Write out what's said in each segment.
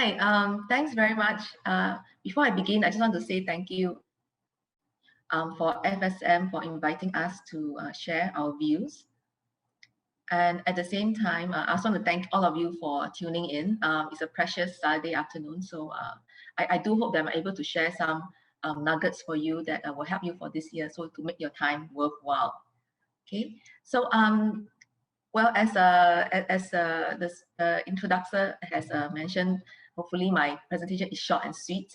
Hi, thanks very much. Before I begin, I just want to say thank you for FSM for inviting us to share our views. And at the same time, I also want to thank all of you for tuning in. It's a precious Saturday afternoon, so I do hope that I'm able to share some nuggets for you that will help you for this year, so to make your time worthwhile. Okay, so well, as the introducer has mentioned, hopefully my presentation is short and sweet,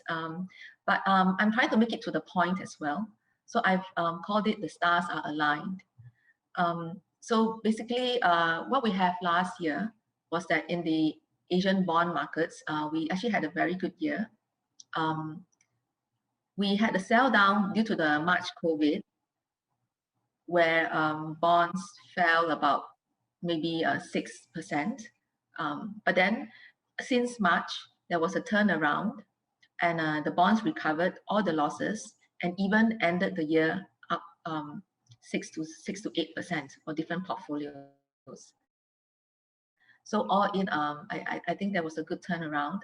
but I'm trying to make it to the point as well. So I've called it "The Stars Are Aligned." So basically, what we have last year was that in the Asian bond markets, we actually had a very good year. We had a sell down due to the March COVID, where bonds fell about maybe 6%. But then since March, there was a turnaround and the bonds recovered all the losses and even ended the year up 6 to 8% for different portfolios. So all in, I think there was a good turnaround.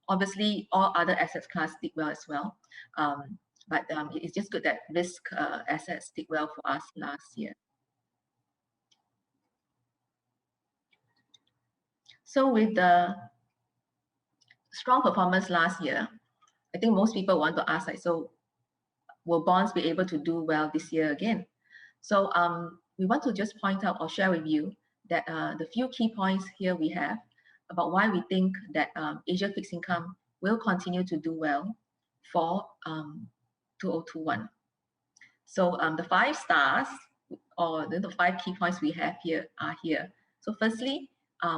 Obviously, all other asset classes did well as well. But it's just good that risk assets did well for us last year. So with the strong performance last year, I think most people want to ask, like, so will bonds be able to do well this year again? So we want to just point out or share with you that the few key points here we have about why we think that Asia fixed income will continue to do well for 2021. So the 5 stars or the 5 key points we have here are here. So firstly,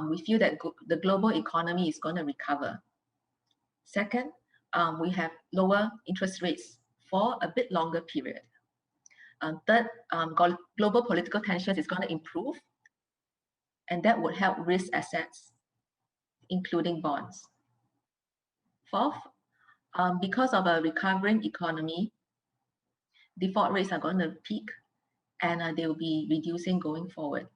we feel that the global economy is going to recover. Second, we have lower interest rates for a bit longer period. Third, global political tensions is going to improve, and that would help risk assets, including bonds. Fourth, because of a recovering economy, default rates are going to peak and they will be reducing going forward.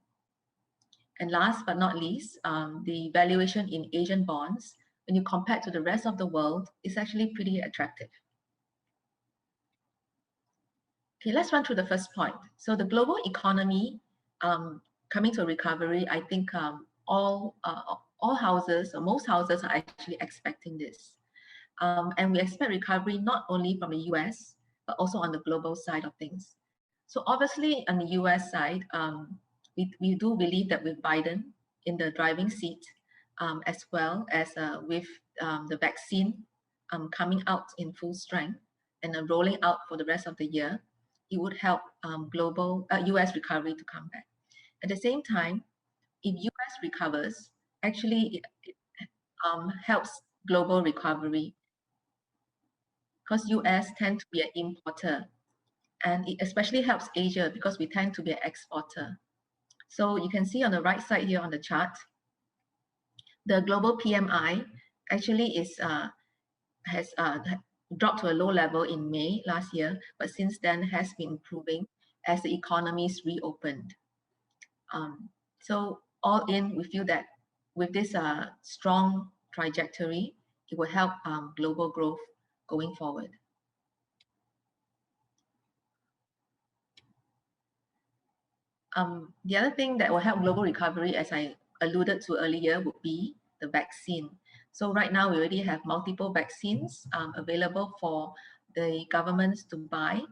And last but not least, the valuation in Asian bonds, when you compare to the rest of the world, is actually pretty attractive. Okay, let's run through the first point. So the global economy coming to recovery, I think all houses or most houses are actually expecting this. And we expect recovery not only from the US, but also on the global side of things. So obviously on the US side, we do believe that with Biden in the driving seat, as well as with the vaccine coming out in full strength and rolling out for the rest of the year, it would help global US recovery to come back. At the same time, if US recovers, actually it helps global recovery, because US tend to be an importer, and it especially helps Asia because we tend to be an exporter. So you can see on the right side here on the chart, the global PMI actually has dropped to a low level in May last year, but since then has been improving as the economies reopened. So all in, we feel that with this strong trajectory, it will help global growth going forward. The other thing that will help global recovery, as I alluded to earlier, would be the vaccine. So right now we already have multiple vaccines available for the governments to buy,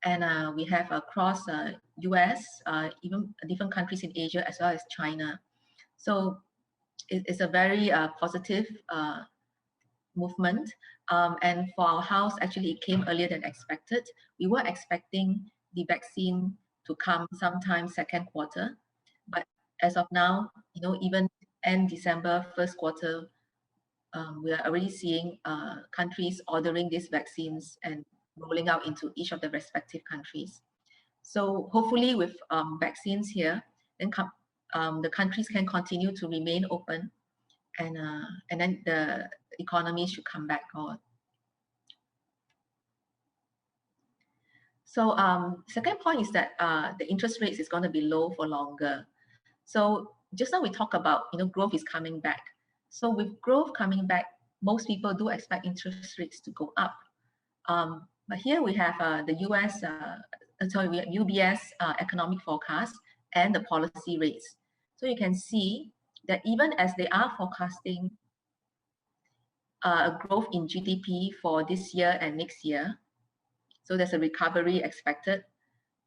and we have across US, even different countries in Asia as well as China. So it's a very positive movement, and for our house, actually it came earlier than expected. We were expecting the vaccine to come sometime second quarter, but as of now, even end December, first quarter, we are already seeing countries ordering these vaccines and rolling out into each of the respective countries. So hopefully with vaccines here, then the countries can continue to remain open, and then the economy should come back on. So second point is that the interest rates is going to be low for longer. So just now we talk about growth is coming back. So with growth coming back, most people do expect interest rates to go up. But here we have the we have UBS economic forecast and the policy rates. So you can see that even as they are forecasting a growth in GDP for this year and next year, so there's a recovery expected.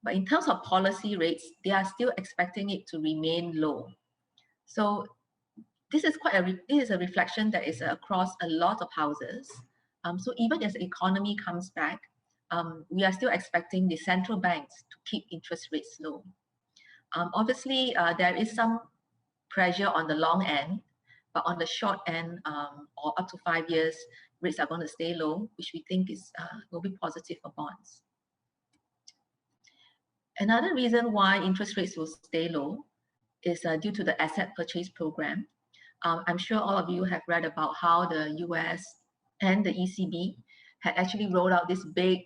But in terms of policy rates, they are still expecting it to remain low. So this is a reflection that is across a lot of houses. So even as the economy comes back, we are still expecting the central banks to keep interest rates low. Obviously, there is some pressure on the long end, but on the short end, or up to 5 years, rates are going to stay low, which we think will be positive for bonds. Another reason why interest rates will stay low is due to the asset purchase program. I'm sure all of you have read about how the US and the ECB had actually rolled out this big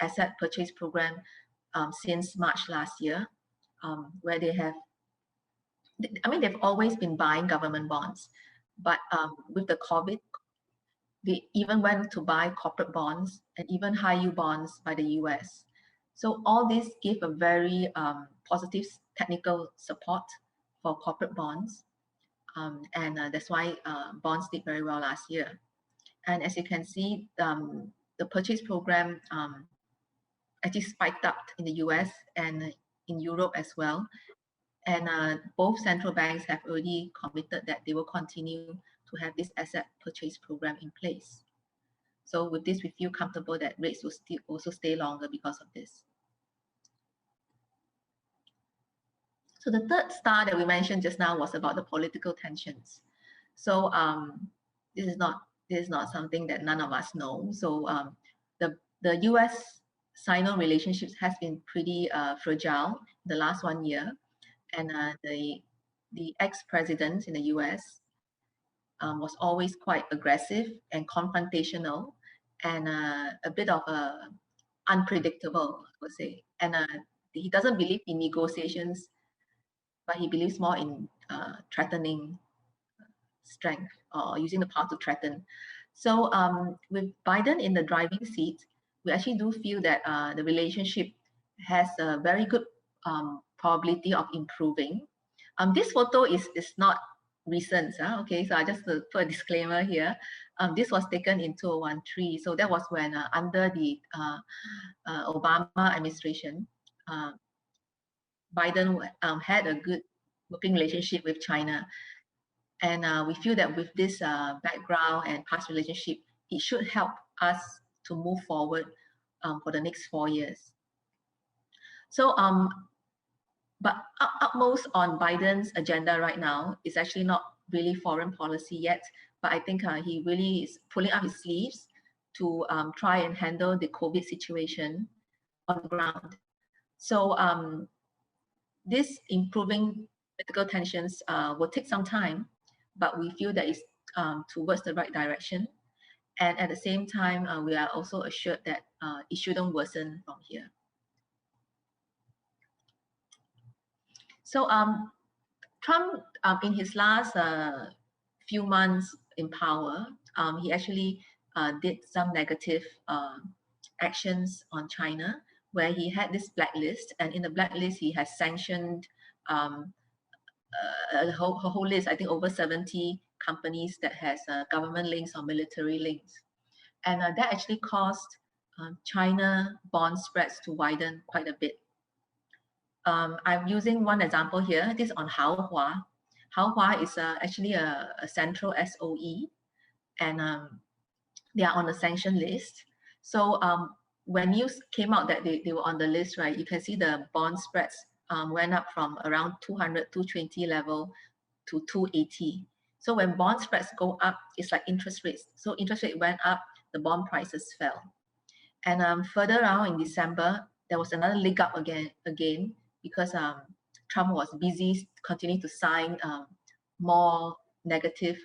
asset purchase program since March last year, where they've always been buying government bonds, but with the COVID, they even went to buy corporate bonds and even high yield bonds by the US. So all this gave a very positive technical support for corporate bonds. And that's why bonds did very well last year. And as you can see, the purchase program actually spiked up in the US and in Europe as well. And both central banks have already committed that they will continue to have this asset purchase program in place. So with this, we feel comfortable that rates will still also stay longer because of this. So the third star that we mentioned just now was about the political tensions. So this is not something that none of us know. So the US-Sino relationships has been pretty fragile the last 1 year, and the ex-president in the US was always quite aggressive and confrontational, and a bit of unpredictable, I would say. And he doesn't believe in negotiations, but he believes more in threatening strength or using the power to threaten. So with Biden in the driving seat, we actually do feel that the relationship has a very good probability of improving. This photo is not recent, okay, so I just put a disclaimer here. This was taken in 2013, so that was when under the Obama administration, Biden had a good working relationship with China. And we feel that with this background and past relationship, it should help us to move forward for the next 4 years. So, but utmost on Biden's agenda right now is actually not really foreign policy yet, but I think he really is pulling up his sleeves to try and handle the COVID situation on the ground. So this improving political tensions will take some time, but we feel that it's towards the right direction. And at the same time, we are also assured that it shouldn't worsen from here. So Trump, in his last few months in power, he actually did some negative actions on China, where he had this blacklist, and in the blacklist he has sanctioned a whole list, I think over 70 companies that has government links or military links. And that actually caused China bond spreads to widen quite a bit. I'm using one example here. This is on Haohua. Haohua is actually a central SOE, and they are on the sanction list. So when news came out that they were on the list, right, you can see the bond spreads went up from around 200, 220 level to 280. So when bond spreads go up, it's like interest rates. So interest rate went up, the bond prices fell. And further on in December, there was another leg up again because Trump was busy continuing to sign more negative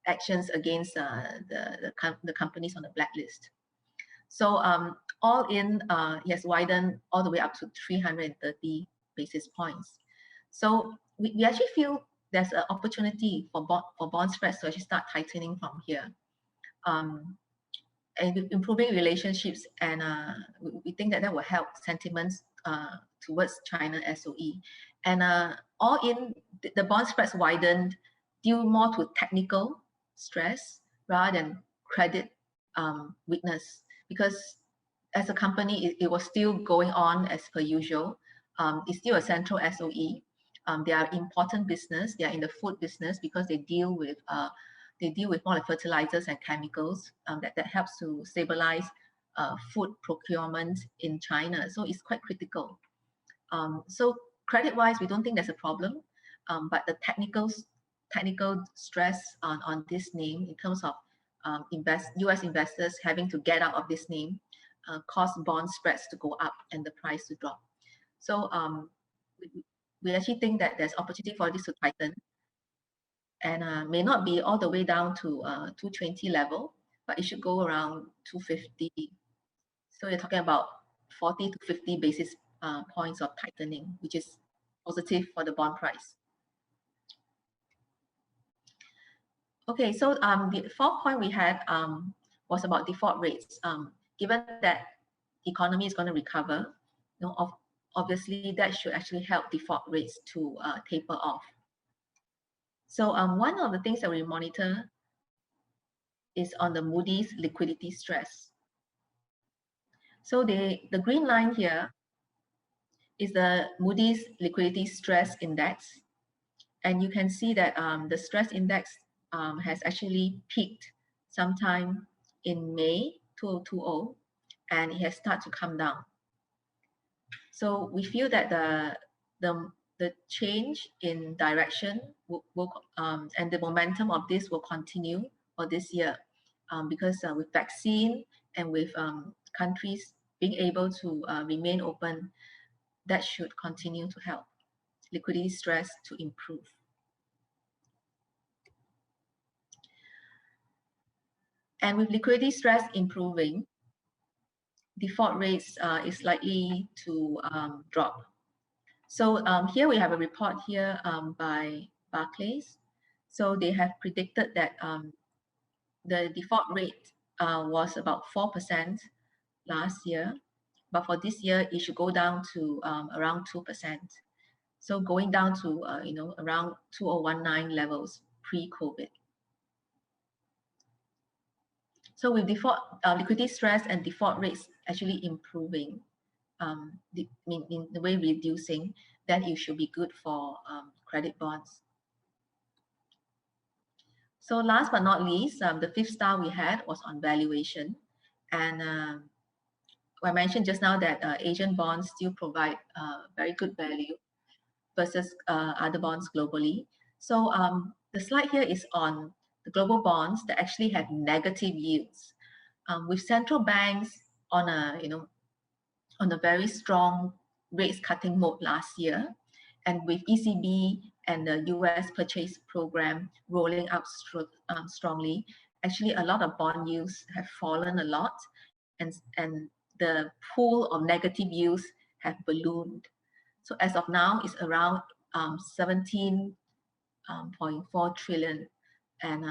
actions against the companies on the blacklist. So all in, he has widened all the way up to 330 basis points. So we actually feel there's an opportunity for bond spreads to actually start tightening from here. And with improving relationships, and we think that will help sentiments towards China SOE. And all in, the bond spreads widened due more to technical stress rather than credit weakness, because as a company, it was still going on as per usual. It's still a central SOE. They are important business. They are in the food business because they deal with more like fertilizers and chemicals that helps to stabilize food procurement in China. So it's quite critical. So credit-wise, we don't think there's a problem, but the technical stress on this name in terms of US investors having to get out of this name cause bond spreads to go up and the price to drop. So we actually think that there's opportunity for this to tighten, and may not be all the way down to 220 level, but it should go around 250. So you're talking about 40 to 50 basis points of tightening, which is positive for the bond price. Okay, so the fourth point we had was about default rates. Given that economy is going to recover, obviously that should actually help default rates to taper off. So one of the things that we monitor is on the Moody's liquidity stress. So the green line here is the Moody's liquidity stress index. And you can see that the stress index has actually peaked sometime in May 2020, and it has started to come down. So we feel that the change in direction and the momentum of this will continue for this year, because with vaccine and with countries being able to remain open, that should continue to help liquidity stress to improve. And with liquidity stress improving, default rates is likely to drop. So here we have a report here by Barclays. So they have predicted that the default rate was about 4% last year, but for this year it should go down to around 2%. So going down to around 2019 levels pre-COVID. So with default liquidity stress and default rates actually improving, in the way reducing, then it should be good for credit bonds. So last but not least, the fifth star we had was on valuation. And I mentioned just now that Asian bonds still provide very good value versus other bonds globally. So the slide here is on the global bonds that actually have negative yields. With central banks on a very strong rates cutting mode last year, and with ECB and the US purchase program rolling out strongly, actually a lot of bond yields have fallen a lot, and the pool of negative yields have ballooned. So as of now, it's around 17.4 trillion, and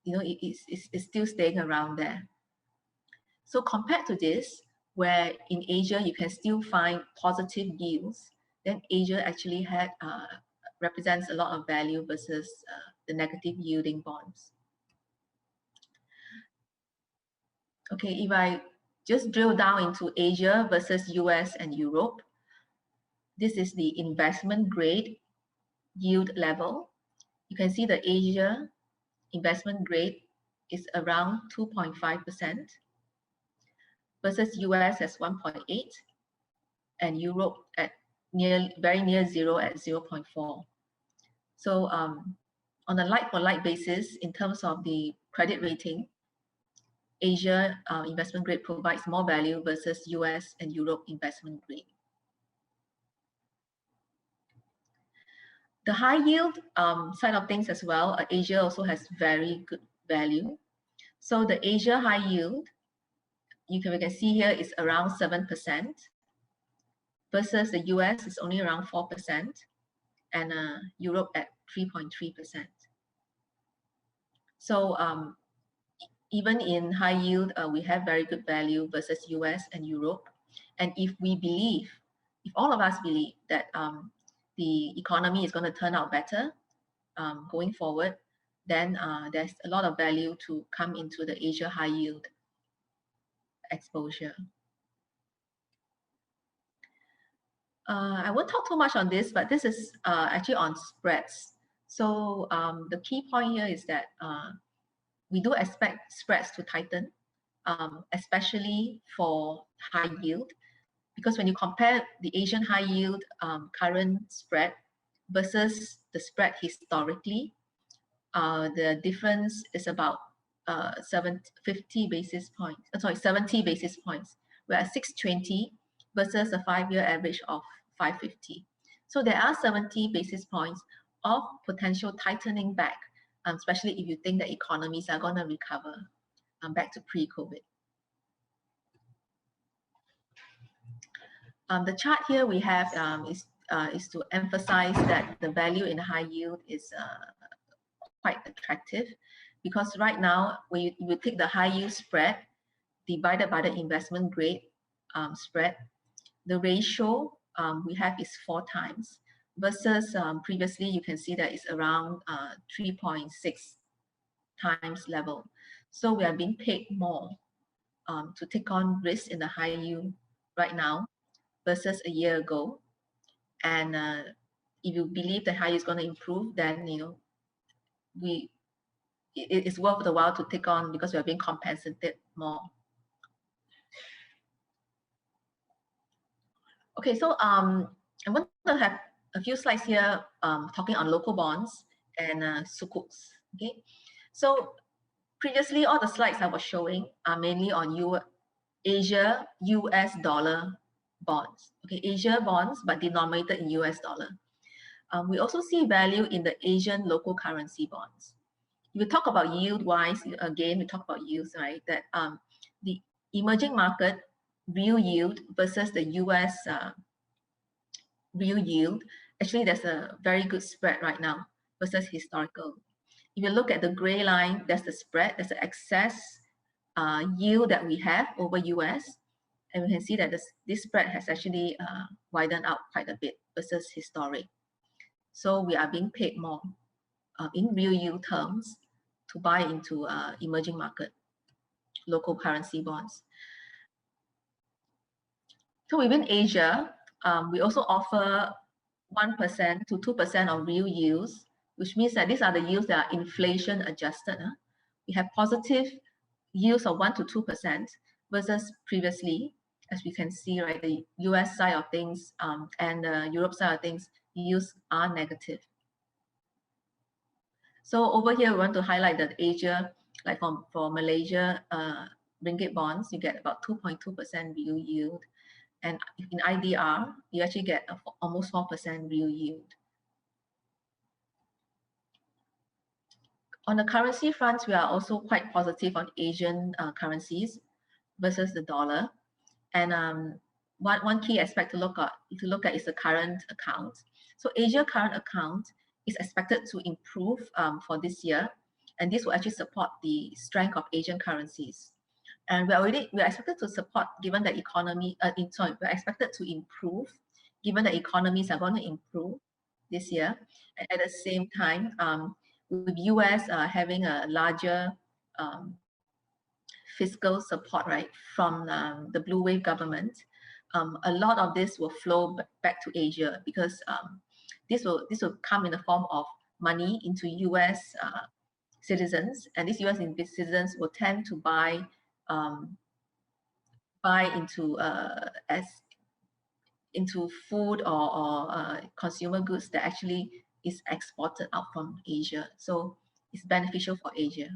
it's still staying around there. So compared to this, where in Asia you can still find positive yields, then Asia actually represents a lot of value versus the negative yielding bonds. Okay, if I just drill down into Asia versus US and Europe, this is the investment grade yield level. You can see the Asia investment grade is around 2.5%. versus US as 1.8 and Europe at very near zero at 0.4. So on a like-for-like basis, in terms of the credit rating, Asia investment grade provides more value versus US and Europe investment grade. The high yield side of things as well, Asia also has very good value. So the Asia high yield, we can see here is around 7%, versus the US is only around 4%, and Europe at 3.3%. So even in high yield, we have very good value versus US and Europe. And if all of us believe that the economy is going to turn out better going forward, then there's a lot of value to come into the Asia high yield exposure. I won't talk too much on this, but this is actually on spreads. So the key point here is that we do expect spreads to tighten, especially for high yield, because when you compare the Asian high yield current spread versus the spread historically, the difference is about 70 basis points. Sorry, 70 basis points. We're at 620 versus a 5-year average of 550. So there are 70 basis points of potential tightening back, especially if you think that economies are going to recover back to pre-COVID. The chart here we have is to emphasize that the value in high yield is quite attractive, because right now when you take the high yield spread divided by the investment grade spread, the ratio we have is 4 times versus previously you can see that it's around 3.6 times level. So we are being paid more to take on risk in the high yield right now versus a year ago. And if you believe the high yield is going to improve, then it's worth the while to take on, because we are being compensated more. Okay, so I'm going to have a few slides here talking on local bonds and sukuks. Okay, so previously all the slides I was showing are mainly on Asia US dollar bonds. Okay, Asia bonds, but denominated in US dollar. We also see value in the Asian local currency bonds. If we talk about yield-wise, again, we talk about yields, right? That the emerging market real yield versus the US real yield, actually there's a very good spread right now versus historical. If you look at the gray line, that's the spread, that's the excess yield that we have over US. And we can see that this spread has actually widened out quite a bit versus historic. So we are being paid more in real yield terms to buy into emerging market local currency bonds. So within Asia, we also offer 1% to 2% of real yields, which means that these are the yields that are inflation adjusted. We have positive yields of 1 to 2% versus previously, as we can see, right, the US side of things and the Europe side of things, yields are negative. So over here, we want to highlight that Asia, like for Malaysia, ringgit bonds, you get about 2.2% real yield. And in IDR, you actually get almost 4% real yield. On the currency front, we are also quite positive on Asian currencies versus the dollar. And one key aspect to look at is the current account. So Asia current account is expected to improve for this year, and this will actually support the strength of Asian currencies. And we're expected to support, given the economy. We're expected to improve, given the economies are going to improve this year. And at the same time, with US having a larger fiscal support, right, from the blue wave government, a lot of this will flow back to Asia, because this will come in the form of money into US citizens, and these US citizens will tend to buy into food or consumer goods that actually is exported out from Asia. So it's beneficial for Asia.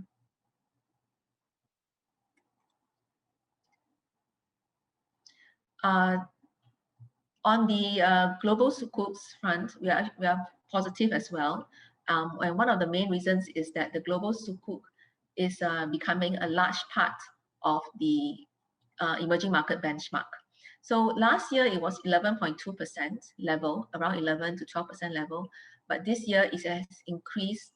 On the global sukuks front, we are positive as well. And one of the main reasons is that the global sukuk is becoming a large part of the emerging market benchmark. So last year it was 11.2% level, around 11 to 12% level, but this year it has increased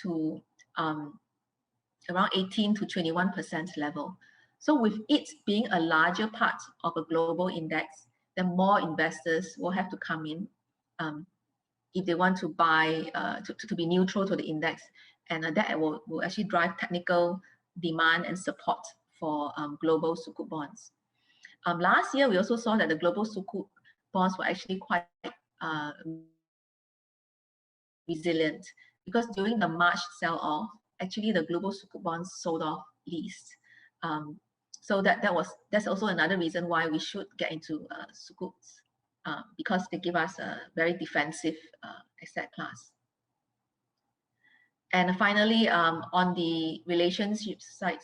to around 18 to 21% level. So with it being a larger part of a global index, then more investors will have to come in if they want to buy, to be neutral to the index. And that will actually drive technical demand and support for global sukuk bonds. Last year, we also saw that the global sukuk bonds were actually quite resilient, because during the March sell-off, actually the global sukuk bonds sold off least. So that's also another reason why we should get into sukuks, because they give us a very defensive asset class. And finally, on the relationship side,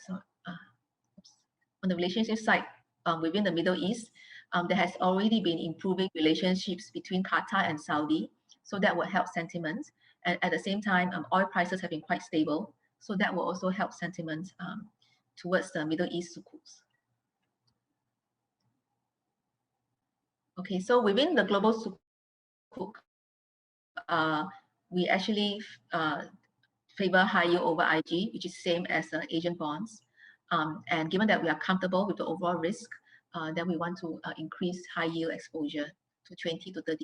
within the Middle East, there has already been improving relationships between Qatar and Saudi, so that will help sentiment. And at the same time, oil prices have been quite stable, so that will also help sentiment towards the Middle East sukuks. Okay, so within the global sukuk, we actually favor high yield over IG, which is same as Asian bonds. And given that we are comfortable with the overall risk, then we want to increase high yield exposure to 20 to 30%.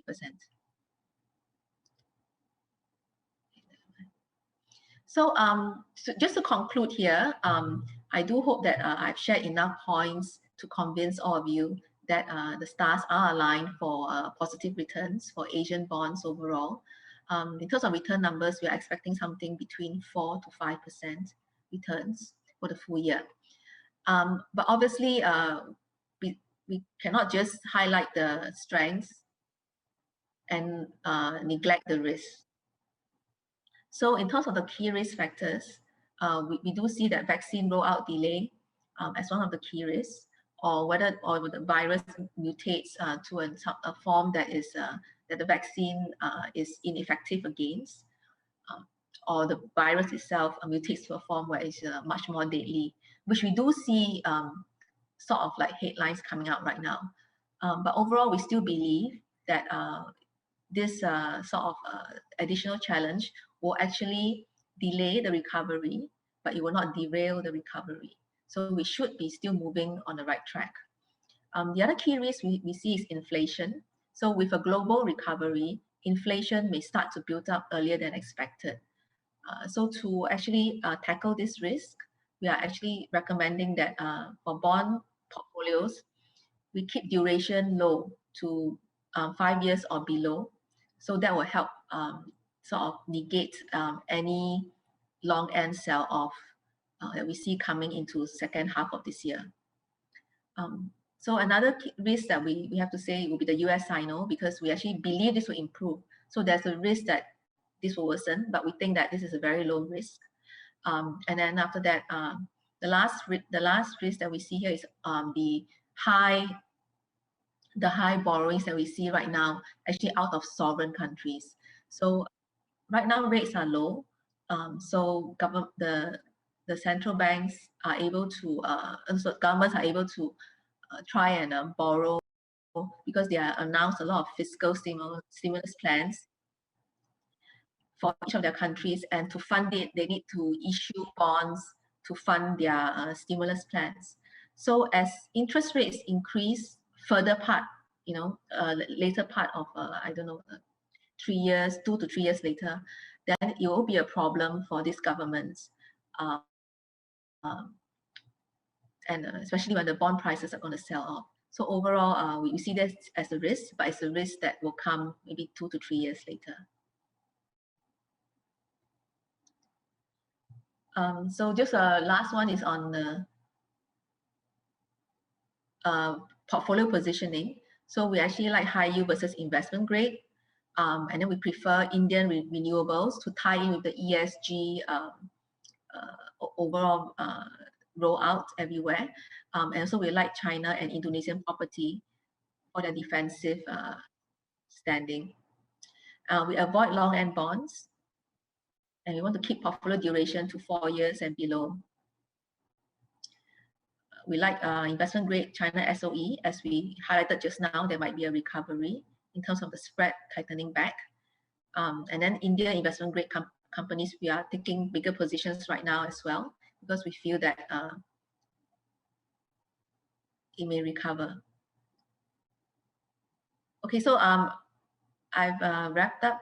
So, just to conclude here, I do hope that I've shared enough points to convince all of you that the stars are aligned for positive returns for Asian bonds overall. In terms of return numbers, we are expecting something between 4 to 5% returns for the full year. But obviously, we cannot just highlight the strengths and neglect the risks. So in terms of the key risk factors, we do see that vaccine rollout delay as one of the key risks, or whether the virus mutates to a form that is that the vaccine is ineffective against, or the virus itself mutates to a form where it's much more deadly, which we do see sort of like headlines coming out right now. But overall, we still believe that this sort of additional challenge will actually delay the recovery, but it will not derail the recovery. So we should be still moving on the right track. The other key risk we see is inflation. So with a global recovery, inflation may start to build up earlier than expected. So to actually tackle this risk, we are actually recommending that for bond portfolios, we keep duration low to 5 years or below. So that will help sort of negate any long end sell off that we see coming into second half of this year. So another risk that we have to say will be the US Sino, because we actually believe this will improve. So there's a risk that this will worsen, but we think that this is a very low risk. And then after that, the last risk that we see here is the high borrowings that we see right now, actually out of sovereign countries. So right now rates are low. So the central banks are able to, so governments are able to try and borrow, because they are announced a lot of fiscal stimulus plans for each of their countries, and to fund it, they need to issue bonds to fund their stimulus plans. So as interest rates increase further part, later part of, I don't know, 3 years, 2 to 3 years later, then it will be a problem for these governments. And especially when the bond prices are going to sell off. So overall, we see this as a risk, but it's a risk that will come maybe 2 to 3 years later. So just last one is on the portfolio positioning. So we actually like high yield versus investment grade. And then we prefer Indian renewables to tie in with the ESG overall rollout everywhere. And so we like China and Indonesian property for their defensive standing. We avoid long end bonds, and we want to keep portfolio duration to 4 years and below. We like investment grade China SOE. As we highlighted just now, there might be a recovery in terms of the spread tightening back. And then India investment grade companies, we are taking bigger positions right now as well, because we feel that it may recover. Okay, so I've wrapped up